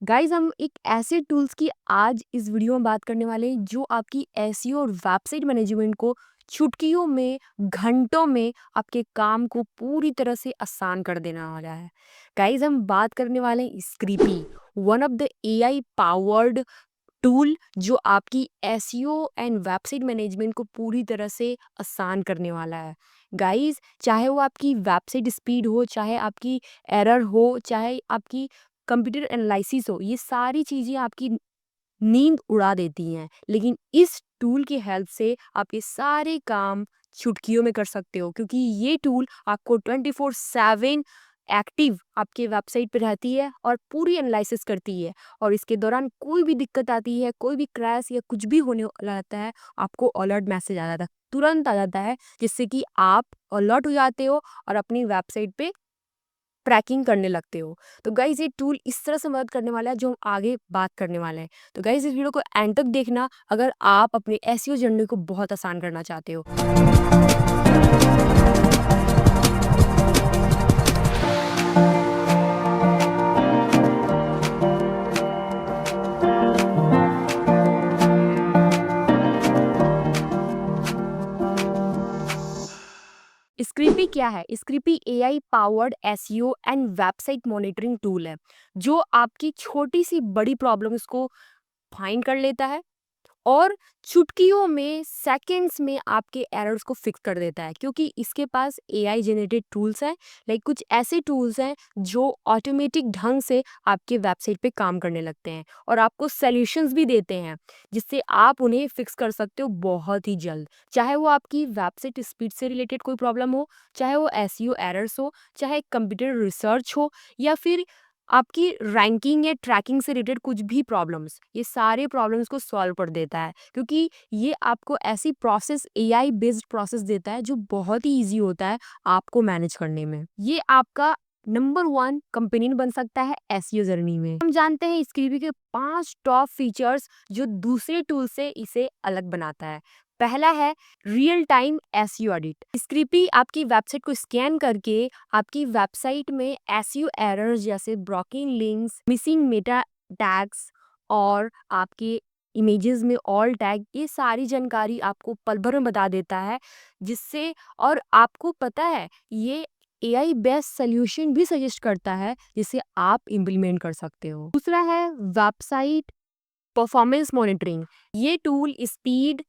Guys हम एक ऐसे टूल्स की आज इस वीडियो में बात करने वाले हैं जो आपकी एसईओ और वेबसाइट मैनेजमेंट को चुटकियों में घंटों में आपके काम को पूरी तरह से आसान कर देने वाला है। गाइज हम बात करने वाले हैं Scripy, one of the AI powered tool जो आपकी एसईओ एंड वेबसाइट मैनेजमेंट को पूरी तरह से आसान करने वाला है। गाइस चाहे वो आपकी वेबसाइट स्पीड हो, चाहे आपकी एरर हो, चाहे आपकी कंप्यूटर एनालिसिस हो, ये सारी चीज़ें आपकी नींद उड़ा देती हैं। लेकिन इस टूल की हेल्प से आप ये सारे काम चुटकियों में कर सकते हो, क्योंकि ये टूल आपको 24/7 एक्टिव आपके वेबसाइट पे रहती है और पूरी एनालिसिस करती है। और इसके दौरान कोई भी दिक्कत आती है, कोई भी क्रैश या कुछ भी होने वाला रहता है, आपको अलर्ट मैसेज आ जाता है, तुरंत आ जाता है, जिससे कि आप अलर्ट हो जाते हो और अपनी वेबसाइट पे ट्रैकिंग करने लगते हो। तो गाइज ये टूल इस तरह से मदद करने वाला है जो हम आगे बात करने वाले हैं। तो गाइज इस वीडियो को एंड तक देखना अगर आप अपने एसईओ जर्नी को बहुत आसान करना चाहते हो। स्क्रीपी क्या है? Scripy AI powered SEO and website monitoring tool है जो आपकी छोटी सी बड़ी प्रॉब्लम्स को फाइंड कर लेता है और चुटकियों में सेकंड्स में आपके एरर्स को फिक्स कर देता है, क्योंकि इसके पास एआई जनरेटेड टूल्स हैं। लाइक कुछ ऐसे टूल्स हैं जो ऑटोमेटिक ढंग से आपके वेबसाइट पे काम करने लगते हैं और आपको सॉल्यूशंस भी देते हैं, जिससे आप उन्हें फिक्स कर सकते हो बहुत ही जल्द। चाहे वो आपकी वेबसाइट स्पीड से रिलेटेड कोई प्रॉब्लम हो, चाहे वो एसईओ एरर्स हो, चाहे कंप्यूटर रिसर्च हो, या फिर आपकी रैंकिंग या ट्रैकिंग से रिलेटेड कुछ भी प्रॉब्लम्स, ये सारे प्रॉब्लम्स को सॉल्व कर देता है, क्योंकि ये आपको ऐसी प्रोसेस, एआई बेस्ड प्रोसेस देता है जो बहुत ही इजी होता है आपको मैनेज करने में। ये आपका नंबर 1 कंपेनियन बन सकता है एसईओ जर्नी में। हम जानते हैं स्क्रीपी के 5 टॉप फीचर्स जो दूसरे टूल से इसे अलग बनाता है। पहला है रियल टाइम एसईओ ऑडिट। स्क्रीपी आपकी वेबसाइट को स्कैन करके आपकी वेबसाइट में एसईओ एरर्स जैसे broken links, missing Meta tags और आपके इमेजेस में ऑल टैग, ये सारी जानकारी आपको पल भर में बता देता है, जिससे और आपको पता है ये एआई बेस्ड सोल्यूशन भी सजेस्ट करता है जिसे आप इम्प्लीमेंट कर सकते हो। दूसरा है वेबसाइट परफॉर्मेंस मॉनिटरिंग। ये tool speed,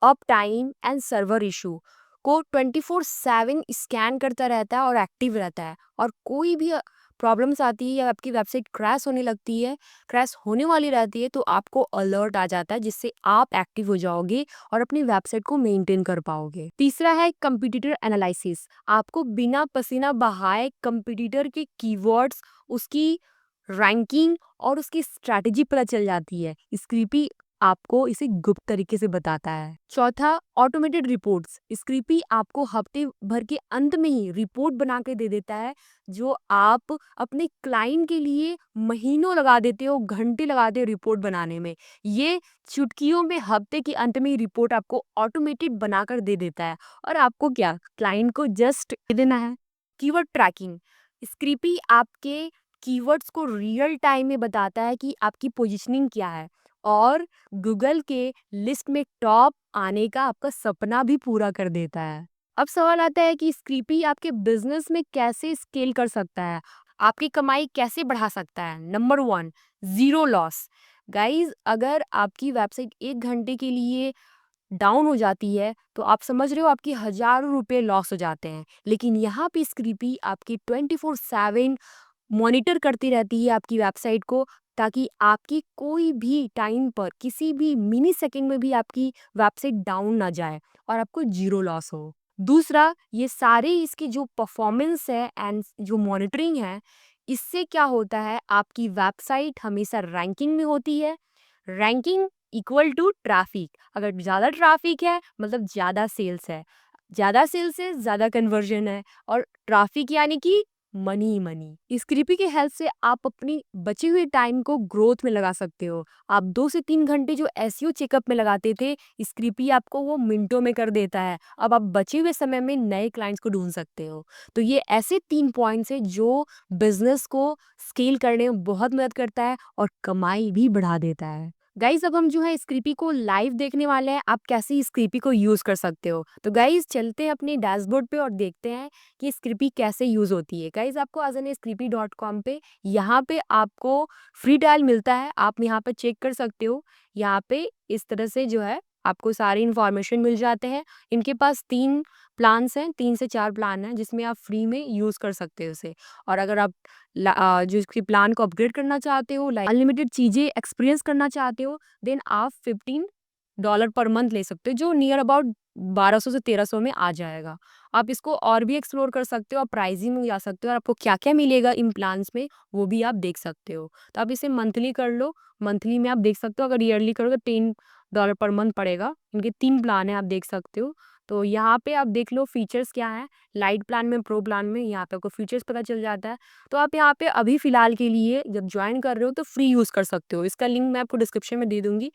up time and server issue को 24/7 स्कैन करता रहता है और एक्टिव रहता है। और कोई भी प्रॉब्लम्स आती है या आपकी वेबसाइट क्रैश होने लगती है, क्रैश होने वाली रहती है, तो आपको अलर्ट आ जाता है, जिससे आप एक्टिव हो जाओगे और अपनी वेबसाइट को मेंटेन कर पाओगे। तीसरा है कंपटीटर एनालिसिस। आपको बिना पसीना बहाए कंपटीटर के कीवर्ड्स, उसकी रैंकिंग और उसकी स्ट्रैटेजी पता चल जाती है। स्क्रीपी आपको इसे गुप्त तरीके से बताता है। चौथा, ऑटोमेटेड रिपोर्ट्स। स्क्रीपी आपको हफ्ते भर के अंत में ही रिपोर्ट बना के दे देता है, जो आप अपने क्लाइंट के लिए महीनों लगा देते हो, घंटे लगाते हो रिपोर्ट बनाने में। ये चुटकियों में हफ्ते के अंत में ही रिपोर्ट आपको ऑटोमेटेड बनाकर दे देता है और आपको क्या, क्लाइंट को जस्ट दे देना है। Keyword trekking. स्क्रीपी आपके कीवर्ड्स को रियल टाइम में बताता है कि आपकी पोजीशनिंग क्या है और गूगल के लिस्ट में टॉप आने का आपका सपना भी पूरा कर देता है। अब सवाल आता है कि स्क्रीपी आपके बिजनेस में कैसे स्केल कर सकता है, आपकी कमाई कैसे बढ़ा सकता है। Number 1, zero loss. गाइज अगर आपकी वेबसाइट 1 घंटे के लिए डाउन हो जाती है तो आप समझ रहे हो आपकी हजारों रुपए लॉस हो जाते हैं। लेकिन यहाँ पे स्क्रीपी आपकी 24/7 मॉनिटर करती रहती है आपकी वेबसाइट को, ताकि आपकी कोई भी टाइम पर, किसी भी मिनी सेकंड में भी आपकी वेबसाइट डाउन ना जाए और आपको जीरो लॉस हो। दूसरा, ये सारे इसकी जो परफॉर्मेंस है एंड जो मॉनिटरिंग है, इससे क्या होता है, आपकी वेबसाइट हमेशा रैंकिंग में होती है। Ranking equal to traffic. अगर ज़्यादा ट्रैफिक है मतलब ज़्यादा सेल्स है, ज़्यादा सेल्स है ज़्यादा कन्वर्जन है, और ट्रैफिक यानी कि मनी ही मनी। स्क्रिपी की हेल्प से आप अपनी बचे हुए टाइम को ग्रोथ में लगा सकते हो। आप 2 से 3 घंटे जो एसईओ चेकअप में लगाते थे, स्क्रिपी आपको वो मिनटों में कर देता है। अब आप बचे हुए समय में नए क्लाइंट्स को ढूँढ सकते हो। तो ये ऐसे 3 पॉइंट्स हैं जो बिज़नेस को स्केल करने में बहुत मदद करता है और कमाई भी बढ़ा देता है। गाइज़, अब हम जो है स्क्रिपी को लाइव देखने वाले हैं, आप कैसे स्क्रिपी को यूज़ कर सकते हो। तो गाइज़, चलते हैं अपने डैशबोर्ड पे और देखते हैं कि स्क्रिपी कैसे यूज़ होती है। गाइज़, आपको आ जाना है स्क्रिपी.com पे। यहाँ पे आपको फ्री ट्रायल मिलता है, आप यहाँ पे चेक कर सकते हो। यहाँ पे इस तरह से जो है आपको सारी इन्फॉर्मेशन मिल जाते हैं। इनके पास 3 प्लान्स हैं, 3 से 4 प्लान हैं जिसमें आप फ्री में यूज़ कर सकते हो इसे। और अगर आप जो इसके प्लान को अपग्रेड करना चाहते हो, लाइक अनलिमिटेड चीज़ें एक्सपीरियंस करना चाहते हो, देन आप $15 पर मंथ ले सकते हो, जो नियर अबाउट 1200 से 1300 में आ जाएगा। आप इसको और भी एक्सप्लोर कर सकते हो, आप प्राइसिंग में जा सकते हो और आपको क्या-क्या मिलेगा इन प्लान्स में, वो भी आप देख सकते हो। तो आप इसे मंथली कर लो, मंथली में आप देख सकते हो, अगर ईयरली करोगे $10 पर मंथ पड़ेगा। इनके 3 प्लान हैं, आप देख सकते हो। तो यहाँ पे आप देख लो फीचर्स क्या हैं, लाइट प्लान में, प्रो प्लान में, यहाँ पे आपको फीचर्स पता चल जाता है। तो आप यहाँ पे अभी फ़िलहाल के लिए जब जॉइन कर रहे हो तो फ्री यूज़ कर सकते हो। इसका लिंक मैं आपको डिस्क्रिप्शन में दे दूँगी।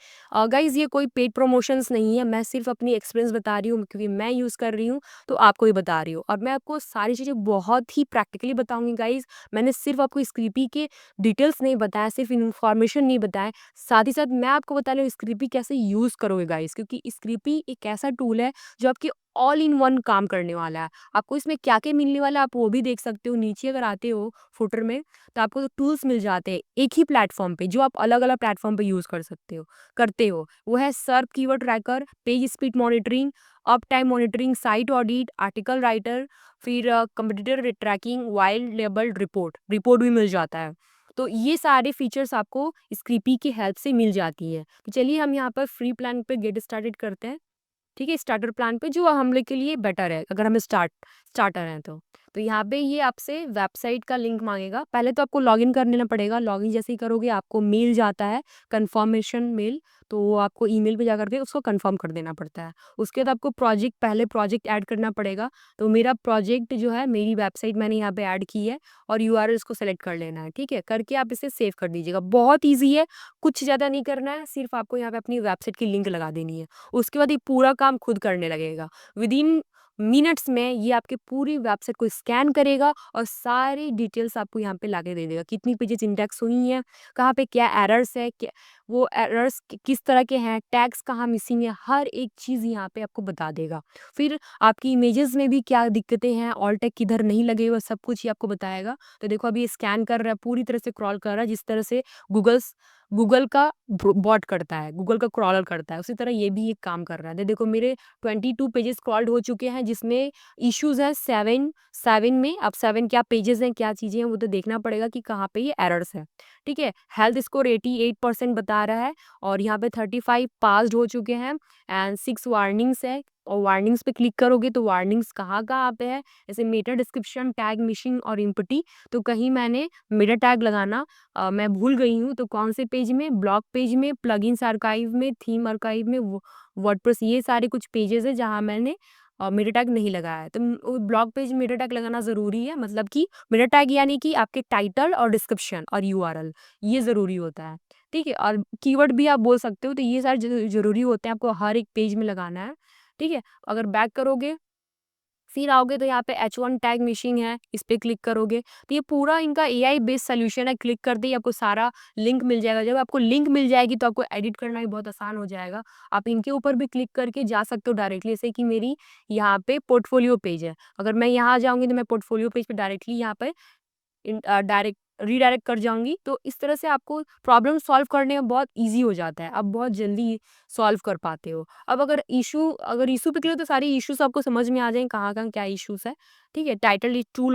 गाइज़, ये कोई पेड प्रमोशंस नहीं है, मैं सिर्फ़ अपनी एक्सपीरियंस बता रही हूँ क्योंकि मैं यूज़ कर रही हूँ, तो आपको ही बता रही हूँ। और मैं आपको सारी चीज़ें बहुत ही प्रैक्टिकली बताऊँगी गाइज़। मैंने सिर्फ़ आपको स्क्रिपी के डिटेल्स नहीं बताया, सिर्फ़ इन्फॉर्मेशन नहीं बताया, साथ ही साथ मैं आपको बता रही हूँ स्क्रिपी कैसे यूज़ करोगे गाइज़, क्योंकि स्क्रिपी एक ऐसा टूल है जो आपके ऑल इन वन काम करने वाला है। आपको इसमें क्या-क्या मिलने वाला है आप वो भी देख सकते हो। नीचे अगर आते हो फुटर में, तो आपको टूल्स मिल जाते हैं एक ही प्लेटफ़ॉर्म पे, जो आप अलग-अलग प्लेटफ़ॉर्म पे यूज़ कर सकते हो करते हो। वो है SERP keyword tracker, page speed monitoring, up time monitoring, site audit, article writer, फिर competitor tracking, wild label report report भी मिल जाता है। तो ये सारे फीचर्स आपको स्क्रिपी की हेल्प से मिल जाती है। तो चलिए हम यहाँ पर फ्री प्लान पे गेट स्टार्टेड करते हैं। ठीक है, स्टार्टर प्लान पे जो हम लोग के लिए बेटर है, अगर हम स्टार्टर हैं तो। तो यहाँ पे ये आपसे वेबसाइट का लिंक माँगेगा। पहले तो आपको लॉगिन कर लेना पड़ेगा। लॉगिन जैसे ही करोगे आपको मेल जाता है, कन्फर्मेशन मेल, तो वो आपको ईमेल पे जाकर के उसको कन्फर्म कर देना पड़ता है। उसके बाद आपको पहले प्रोजेक्ट ऐड करना पड़ेगा। तो मेरा प्रोजेक्ट जो है, मेरी वेबसाइट मैंने यहाँ पे ऐड की है और यूआरएल इसको सेलेक्ट कर लेना है, ठीक है? करके आप इसे सेव कर दीजिएगा। बहुत ईज़ी है, कुछ ज़्यादा नहीं करना है, सिर्फ़ आपको यहाँ पे अपनी वेबसाइट की लिंक लगा देनी है। उसके बाद ये पूरा काम खुद करने लगेगा। विदिन मिनट्स में ये आपकी पूरी वेबसाइट को स्कैन करेगा और सारी डिटेल्स आपको यहाँ पे लाके दे देगा। कितनी पेजेस इंडेक्स हुई हैं, कहाँ पे क्या एरर्स है, वो एरर्स किस तरह के हैं, टैग्स कहाँ मिसिंग है, हर एक चीज़ यहाँ पे आपको बता देगा। फिर आपकी इमेजेस में भी क्या दिक्कतें हैं, ऑल टैग किधर नहीं लगे हुए, सब कुछ ये आपको बताएगा। तो देखो अभी ये स्कैन कर रहा है, पूरी तरह से क्रॉल कर रहा है, जिस तरह से गूगल का बॉट करता है, गूगल का क्रॉलर करता है, उसी तरह ये भी एक काम कर रहा है। देखो मेरे 22 पेजेस क्रॉल्ड हो चुके हैं, जिसमें इश्यूज हैं 7 में। अब 7 क्या पेजेस हैं, क्या चीज़ें हैं, वो तो देखना पड़ेगा कि कहाँ पे ये एरर्स है। ठीक है, हेल्थ स्कोर 88% बता रहा है और यहाँ पे 35 पास्ड हो चुके हैं एंड 6 वार्निंग्स है। और वार्निंग्स पे क्लिक करोगे तो वार्निंग्स कहाँ कहाँ पे है, जैसे मेटा डिस्क्रिप्शन, टैग मिशिंग और इम्पटी। तो कहीं मैंने मेटा टैग लगाना मैं भूल गई हूँ, तो कौन से पेज में, ब्लॉग पेज में, प्लगइन्स आर्काइव में, थीम आर्काइव में, वर्डप्रेस, ये सारे कुछ पेजेस है जहाँ मैंने मेटा टैग नहीं लगाया है। तो ब्लॉग पेज में मेटा टैग लगाना ज़रूरी है, मतलब कि मेटा टैग यानी कि आपके टाइटल और डिस्क्रिप्शन और यूआरएल, ये ज़रूरी होता है। ठीक है, और कीवर्ड भी आप बोल सकते हो, तो ये सारे ज़रूरी होते हैं, आपको हर एक पेज में लगाना है। ठीक है, अगर बैक करोगे फिर आओगे तो यहाँ पे H1 टैग मिशिंग है, इस पे क्लिक करोगे तो ये पूरा इनका एआई बेस्ड सॉल्यूशन है। क्लिक करते ही आपको सारा लिंक मिल जाएगा। जब आपको लिंक मिल जाएगी तो आपको एडिट करना भी बहुत आसान हो जाएगा। आप इनके ऊपर भी क्लिक करके जा सकते हो डायरेक्टली, जैसे कि मेरी यहाँ पे पोर्टफोलियो पेज है। अगर मैं यहाँ जाऊँगी तो मैं पोर्टफोलियो पेज पे डायरेक्टली यहाँ पे डायरेक्ट रीडायरेक्ट कर जाऊँगी। तो इस तरह से आपको प्रॉब्लम सॉल्व करने में बहुत ईज़ी हो जाता है। आप बहुत जल्दी सॉल्व कर पाते हो। अब अगर इश्यू पे क्लिक हो तो सारी इश्यूज़ आपको समझ में आ जाएँगे कहाँ-कहाँ क्या इश्यूज़ है। ठीक है? टाइटल इज़ टू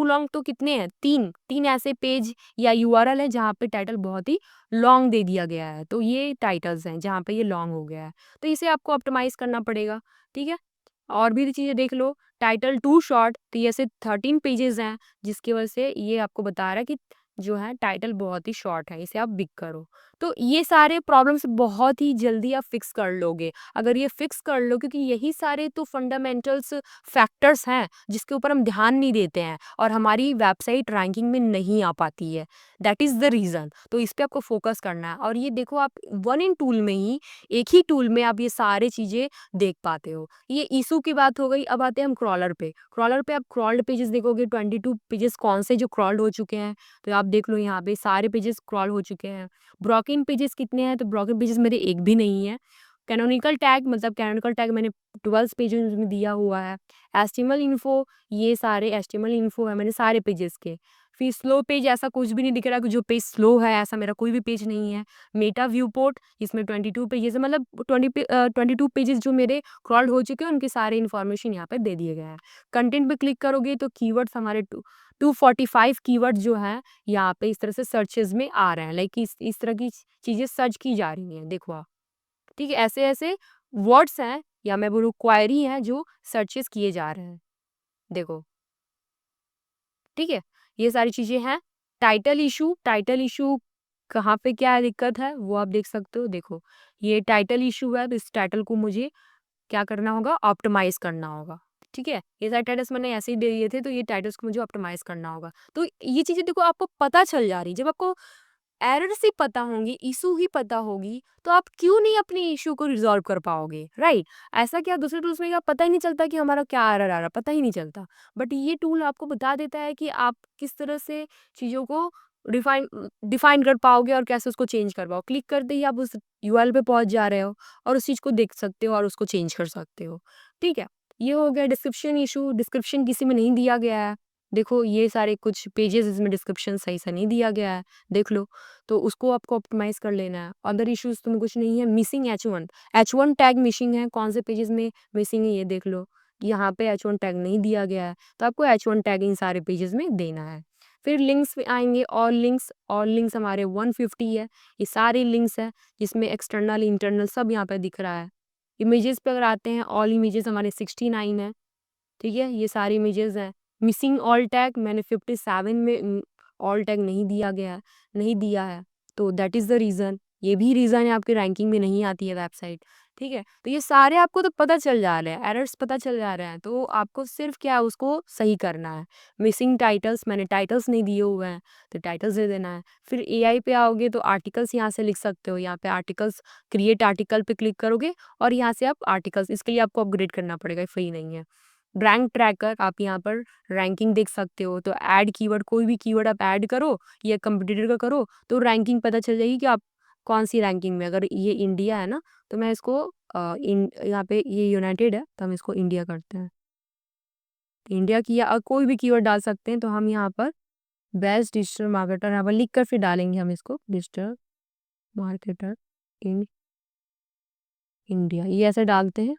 लॉन्ग तो कितने हैं? 3 ऐसे पेज या यूआरएल है जहाँ पे टाइटल बहुत ही लॉन्ग दे दिया गया है। तो ये टाइटल्स हैं जहाँ पे ये लॉन्ग हो गया है। तो इसे आपको ऑप्टिमाइज़ करना पड़ेगा। ठीक है? और भी चीज़ें देख लो, टाइटल टू शॉर्ट, तो ये ऐसे 13 पेजेज़ हैं, जिसकी वजह से ये आपको बता रहा है कि जो है टाइटल बहुत ही शॉर्ट है, इसे आप बिग करो। तो ये सारे प्रॉब्लम्स बहुत ही जल्दी आप फिक्स कर लोगे। अगर ये फिक्स कर लो, क्योंकि यही सारे तो फंडामेंटल्स फैक्टर्स हैं जिसके ऊपर हम ध्यान नहीं देते हैं और हमारी वेबसाइट रैंकिंग में नहीं आ पाती है। That is the reason. तो इस पे आपको फोकस करना है और ये देखो आप वन इन टूल में ही, एक ही टूल में आप ये सारी चीज़ें देख पाते हो। ये इशू की बात हो गई। अब आते हैं हम क्रॉलर पे। क्रॉलर पे आप क्रॉल्ड पेजेस देखोगे, 22 पेजेस कौन से जो क्रॉल्ड हो चुके हैं। तो आप देख लो यहाँ पे सारे पेजेस क्रॉल हो चुके हैं। ब्रोकन पेजेस कितने हैं, तो ब्रोकन पेजेस मेरे एक भी नहीं है। कैनोनिकल टैग, मतलब कैनोनिकल टैग मैंने 12 पेजेस में दिया हुआ है। एचटीएमएल इन्फो, ये सारे एचटीएमएल इन्फो है मैंने सारे पेजेस के। फिर स्लो पेज, ऐसा कुछ भी नहीं दिख रहा कि जो पेज स्लो है, ऐसा मेरा कोई भी पेज नहीं है। मेटा व्यू पोर्ट, इसमें 22 पेजेस है, मतलब 22 पेजेस जो मेरे क्रॉल्ड हो चुके हैं उनके सारे इन्फॉर्मेशन यहाँ पे दे दिए गए हैं। कंटेंट पे क्लिक करोगे तो कीवर्ड्स हमारे 245 कीवर्ड जो है यहाँ पे इस तरह से सर्चेस में आ रहे हैं। लाइक इस तरह की चीजें सर्च की जा रही हैं, देखो आप। ठीक है, ऐसे ऐसे वर्ड्स हैं या मैं बोलूँ क्वायरी हैं जो सर्चेस किए जा रहे हैं, देखो। ठीक है, ये सारी चीजें हैं। टाइटल इशू कहाँ पे क्या दिक्कत है वो आप देख सकते हो, देखो। ये टाइटल इशू है, तो इस टाइटल को मुझे क्या करना होगा, ऑप्टिमाइज करना होगा। ठीक है, ये सारे टाइटल्स मैंने ऐसे ही दे दिए थे, तो ये टाइटल्स को मुझे ऑप्टिमाइज करना होगा। तो ये चीजें देखो आपको पता चल जा रही। जब आपको एरर्स ही पता होंगी, इशू ही पता होगी, तो आप क्यों नहीं अपनी इशू को रिजॉल्व कर पाओगे, राइट। ऐसा क्या दूसरे टूल्स में क्या पता ही नहीं चलता कि हमारा क्या एरर आ रहा, पता ही नहीं चलता। बट ये टूल आपको बता देता है कि आप किस तरह से चीज़ों को डिफाइन डिफाइन कर पाओगे और कैसे उसको चेंज कर पाओ। क्लिक करते ही आप उस यूआरएल पे पहुंच जा रहे हो और उस चीज़ को देख सकते हो और उसको चेंज कर सकते हो। ठीक है, ये हो गया डिस्क्रिप्शन इशू। डिस्क्रिप्शन किसी में नहीं दिया गया है, देखो ये सारे कुछ पेजेस इसमें डिस्क्रिप्शन सही से नहीं दिया गया है, देख लो। तो उसको आपको ऑप्टिमाइज कर लेना है। अदर इश्यूज तो कुछ नहीं है। मिसिंग H1 टैग मिसिंग है, कौन से पेजेस में मिसिंग है ये देख लो। यहाँ पे H1 टैग नहीं दिया गया है, तो आपको H1 टैग इन सारे पेजेस में देना है। फिर लिंक्स पे आएंगे, ऑल लिंक्स हमारे 150 है। ये सारे लिंक्स है जिसमें एक्सटर्नल इंटरनल सब यहाँ पे दिख रहा है। इमेजेस पे अगर आते हैं, ऑल इमेजेस हमारे 69 है। ठीक है, ये सारी इमेजेस हैं। मिसिंग ऑल टैग मैंने 57 में ऑल टैग नहीं दिया गया, नहीं दिया है। तो दैट इज़ द रीज़न, ये भी रीज़न है आपकी रैंकिंग में नहीं आती है वेबसाइट। ठीक है, तो ये सारे आपको तो पता चल जा रहे हैं, एरर्स पता चल जा रहे हैं, तो आपको सिर्फ क्या है उसको सही करना है। मिसिंग टाइटल्स, मैंने टाइटल्स नहीं दिए हुए हैं, तो टाइटल्स दे देना है। फिर एआई पे आओगे तो आर्टिकल्स यहाँ से लिख सकते हो। यहाँ पे आर्टिकल्स, क्रिएट आर्टिकल पे क्लिक करोगे और यहाँ से आप आर्टिकल्स, इसके लिए आपको अपग्रेड करना पड़ेगा, फ्री नहीं है। रैंक ट्रैकर, आप यहाँ पर रैंकिंग देख सकते हो। तो ऐड कीवर्ड, कोई भी कीवर्ड आप ऐड करो या कंपटीटर का करो तो रैंकिंग पता चल जाएगी कि आप कौन सी रैंकिंग में। अगर ये इंडिया है ना, तो मैं इसको यहाँ पे ये यूनाइटेड है तो हम इसको इंडिया करते हैं। इंडिया की या कोई भी कीवर्ड डाल सकते हैं। तो हम यहाँ पर बेस्ट डिजिटल मार्केटर यहाँ पर लिख कर फिर डालेंगे हम इसको, डिजिटल मार्केटर इन इंडिया, ये ऐसे डालते हैं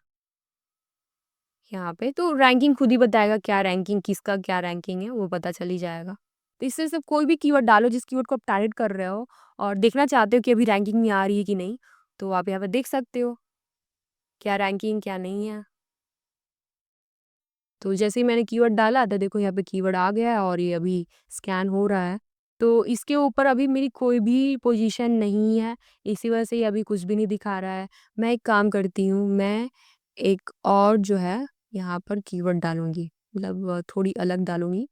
यहाँ पे। तो रैंकिंग खुद ही बताएगा क्या रैंकिंग, किसका क्या रैंकिंग है वो पता चल ही जाएगा। तो इससे सिर्फ कोई भी कीवर्ड डालो जिस कीवर्ड को आप टारगेट कर रहे हो और देखना चाहते हो कि अभी रैंकिंग में आ रही है कि नहीं, तो आप यहाँ पे देख सकते हो क्या रैंकिंग क्या नहीं है। तो जैसे ही मैंने कीवर्ड डाला तो देखो यहाँ पे कीवर्ड आ गया है और ये अभी स्कैन हो रहा है। तो इसके ऊपर अभी मेरी कोई भी पोजीशन नहीं है, इसी वजह से ये अभी कुछ भी नहीं दिखा रहा है। मैं एक काम करती हूँ, मैं एक और जो है यहाँ पर कीवर्ड डालूंगी, मतलब थोड़ी अलग डालूंगी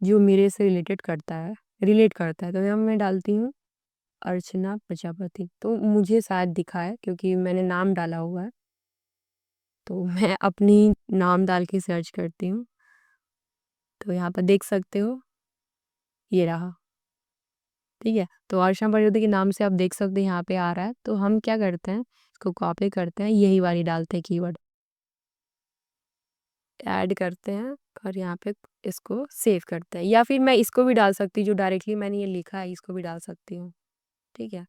जो मेरे से रिलेट करता है। तो यहाँ मैं डालती हूँ अर्चना प्रजापति, तो मुझे शायद दिखा है क्योंकि मैंने नाम डाला हुआ है। तो मैं अपनी नाम डाल के सर्च करती हूँ, तो यहाँ पर देख सकते हो ये रहा। ठीक है, तो अर्चना प्रजापति के नाम से आप देख सकते हैं यहाँ पे आ रहा है। तो हम क्या करते हैं, इसको कॉपी करते हैं, यही वाली डालते हैं कीवर्ड, ऐड करते हैं और यहाँ पे इसको सेव करते हैं। या फिर मैं इसको भी डाल सकती हूँ, जो डायरेक्टली मैंने ये लिखा है इसको भी डाल सकती हूँ। ठीक है,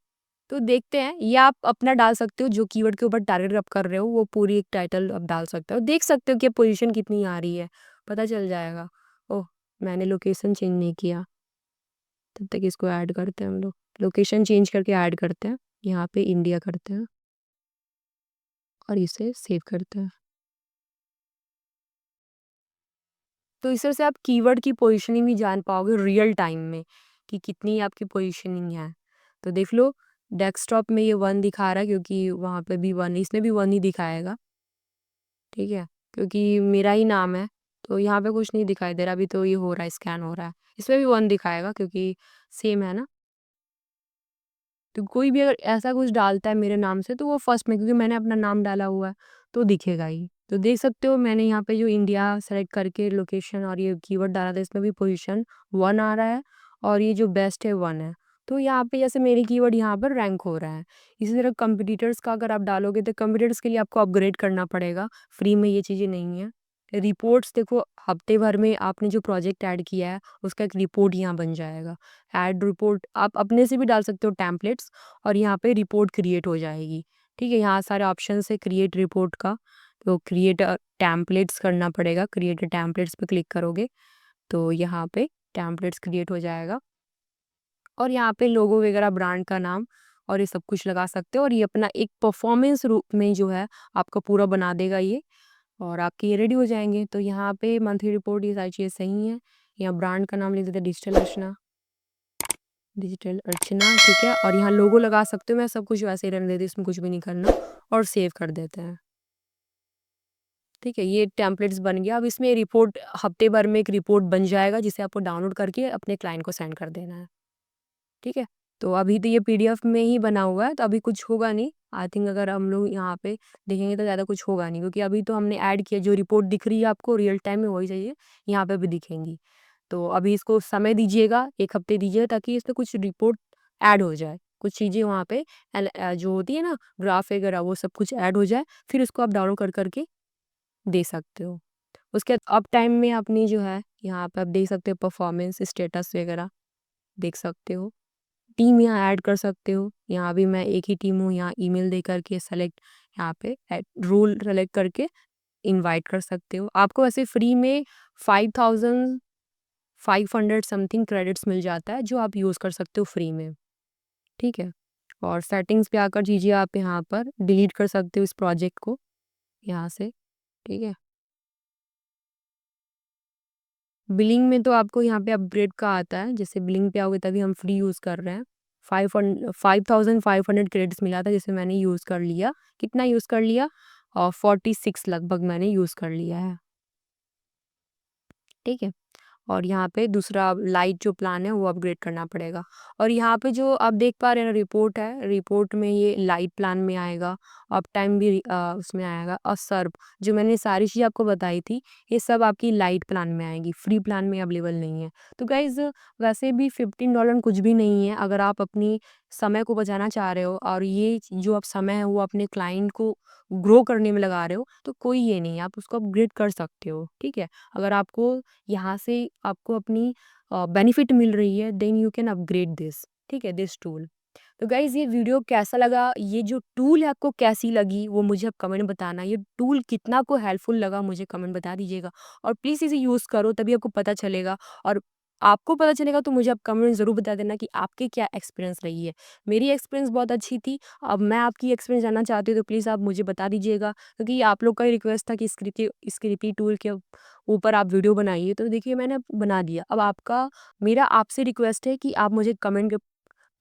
तो देखते हैं, या आप अपना डाल सकते हो, जो कीवर्ड के ऊपर टारगेट आप कर रहे हो वो पूरी एक टाइटल आप डाल सकते हो। देख सकते हो कि पोजीशन कितनी आ रही है, पता चल जाएगा। ओह, मैंने लोकेशन चेंज नहीं किया, तब तक इसको ऐड करते हैं हम लोग। लोकेशन चेंज करके ऐड करते हैं, यहाँ पे इंडिया करते हैं और इसे सेव करते हैं। तो इस तरह से आप कीवर्ड की पोजीशनिंग भी जान पाओगे रियल टाइम में कि कितनी आपकी पोजीशनिंग है। तो देख लो, डेस्कटॉप में ये 1 दिखा रहा है क्योंकि वहाँ पे भी 1, इसमें भी 1 ही दिखाएगा, ठीक है? क्योंकि मेरा ही नाम है, तो यहाँ पे कुछ नहीं दिखाई दे रहा, अभी तो ये हो रहा है, स्कैन हो रहा है। इसमें भी 1 दिखाएगा क्योंकि सेम है ना? तो कोई भी अगर ऐसा कुछ डालता है मेरे नाम से तो वो फर्स्ट में, क्योंकि मैंने अपना नाम डाला हुआ है, तो दिखेगा ही। तो देख सकते हो मैंने यहाँ पे जो इंडिया सेलेक्ट करके लोकेशन और ये कीवर्ड डाला था, इसमें भी पोजीशन 1 आ रहा है और ये जो बेस्ट है 1 है। तो यहाँ पे जैसे मेरी कीवर्ड यहाँ पर रैंक हो रहा है। इसी तरह कंपटीटर्स का अगर आप डालोगे तो कंपटीटर्स के लिए आपको अपग्रेड करना पड़ेगा, फ्री में ये चीज़ें नहीं है। रिपोर्ट्स देखो, हफ्ते भर में आपने जो प्रोजेक्ट ऐड किया है उसका एक रिपोर्ट यहाँ बन जाएगा। ऐड रिपोर्ट आप अपने से भी डाल सकते हो टेम्पलेट्स, और यहाँ पे रिपोर्ट क्रिएट हो जाएगी, ठीक है? यहाँ सारे ऑप्शन है क्रिएट रिपोर्ट का, तो क्रिएट टेम्पलेट्स करना पड़ेगा। क्रिएट टेम्पलेट्स पे क्लिक करोगे तो यहाँ पे टेम्पलेट्स क्रिएट हो जाएगा, और यहाँ पे लोगो वगैरह, ब्रांड का नाम और ये सब कुछ लगा सकते हो, और ये अपना एक परफॉर्मेंस रूप में जो है आपका पूरा बना देगा ये, और आपके ये रेडी हो जाएंगे। तो यहाँ पे मंथली रिपोर्ट, ये सारी चीज़ें सही हैं। यहाँ ब्रांड का नाम लिख देते हैं डिजिटल अर्चना, ठीक है? और यहाँ लोगो लगा सकते हो, मैं सब कुछ वैसे ही रहने देती हूँ, इसमें कुछ भी नहीं करना, और सेव कर देते हैं, ठीक है? ये टेम्पलेट्स बन गया। अब इसमें रिपोर्ट, हफ्ते भर में एक रिपोर्ट बन जाएगा जिसे आपको डाउनलोड करके अपने क्लाइंट को सेंड कर देना है, ठीक है? तो अभी तो ये पीडीएफ में ही बना हुआ है, तो अभी कुछ होगा नहीं। आई थिंक अगर हम लोग यहाँ पे देखेंगे तो ज़्यादा कुछ होगा नहीं, क्योंकि अभी तो हमने ऐड किया, जो रिपोर्ट दिख रही है आपको रियल टाइम में वही चाहिए, यहाँ पे भी दिखेंगी। तो अभी इसको समय दीजिएगा, 1 हफ्ते दीजिएगा, ताकि इसमें कुछ रिपोर्ट ऐड हो जाए, कुछ चीज़ें वहाँ पे जो होती है ना, ग्राफ वगैरह, वो सब कुछ ऐड हो जाए, फिर इसको आप डाउनलोड कर के दे सकते हो। उसके बाद अप टाइम में अपनी जो है, यहाँ पे आप देख सकते हो परफॉर्मेंस स्टेटस वगैरह देख सकते हो। टीम यहाँ ऐड कर सकते हो, यहाँ भी मैं एक ही टीम हूँ, यहाँ ईमेल दे करके सेलेक्ट, यहाँ पे रोल सेलेक्ट करके इनवाइट कर सकते हो। आपको वैसे फ्री में 5500 समथिंग क्रेडिट्स मिल जाता है, जो आप यूज़ कर सकते हो फ्री में, ठीक है? और सेटिंग्स पे आकर दीजिए, आप यहाँ पर डिलीट कर सकते हो इस प्रोजेक्ट को यहाँ से, ठीक है? बिलिंग में तो आपको यहाँ पे अपग्रेड का आता है, जैसे बिलिंग पे आओगे तभी हम फ्री यूज़ कर रहे हैं। 5500 क्रेडिट्स मिला था, जिसे मैंने यूज़ कर लिया। कितना यूज़ कर लिया? 46 लगभग मैंने यूज़ कर लिया है, ठीक है? और यहाँ पे दूसरा लाइट जो प्लान है वो अपग्रेड करना पड़ेगा। और यहाँ पे जो आप देख पा रहे हैं ना, रिपोर्ट है, रिपोर्ट में ये लाइट प्लान में आएगा, अप टाइम भी उसमें आएगा, और सर्व, जो मैंने सारी चीज़ आपको बताई थी, ये सब आपकी लाइट प्लान में आएगी, फ्री प्लान में अवेलेबल नहीं है। तो गाइज, वैसे भी $15 कुछ भी नहीं है, अगर आप अपनी समय को बचाना चाह रहे हो, और ये जो आप समय है वो अपने क्लाइंट को ग्रो करने में लगा रहे हो, तो कोई ये नहीं है, आप उसको अपग्रेड कर सकते हो, ठीक है? अगर आपको यहाँ से आपको अपनी बेनिफिट मिल रही है, then you can upgrade this, ठीक है, दिस टूल। तो गाइज, ये वीडियो कैसा लगा, ये जो टूल है आपको कैसी लगी, वो मुझे आप कमेंट में बताना। ये टूल कितना को हेल्पफुल लगा मुझे कमेंट बता दीजिएगा, और प्लीज़ इसे यूज़ करो, तभी आपको पता चलेगा। और आपको पता चलेगा तो मुझे आप कमेंट ज़रूर बता देना कि आपके क्या एक्सपीरियंस रही है। मेरी एक्सपीरियंस बहुत अच्छी थी, अब मैं आपकी एक्सपीरियंस जानना चाहती हूँ, तो प्लीज़ आप मुझे बता दीजिएगा, क्योंकि आप लोग का ही रिक्वेस्ट था कि स्क्रिप्टी टूल के ऊपर आप वीडियो बनाइए, तो देखिए मैंने बना दिया। अब आपका, मेरा आपसे रिक्वेस्ट है कि आप मुझे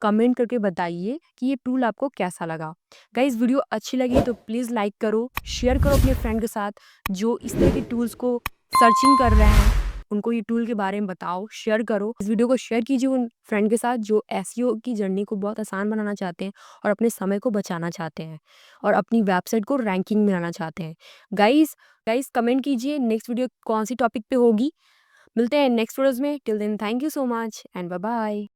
कमेंट करके बताइए कि ये टूल आपको कैसा लगा। गाइस, वीडियो अच्छी लगी तो प्लीज़ लाइक करो, शेयर करो अपने फ्रेंड के साथ जो इस तरह के टूल्स को सर्चिंग कर रहे हैं, उनको ये टूल के बारे में बताओ, शेयर करो। इस वीडियो को शेयर कीजिए उन फ्रेंड के साथ जो एसईओ की जर्नी को बहुत आसान बनाना चाहते हैं, और अपने समय को बचाना चाहते हैं, और अपनी वेबसाइट को रैंकिंग में लाना चाहते हैं। गाइस गाइस कमेंट कीजिए नेक्स्ट वीडियो कौन सी टॉपिक पे होगी। मिलते हैं नेक्स्ट वीडियोज़ में। Till then thank you so much and bye bye.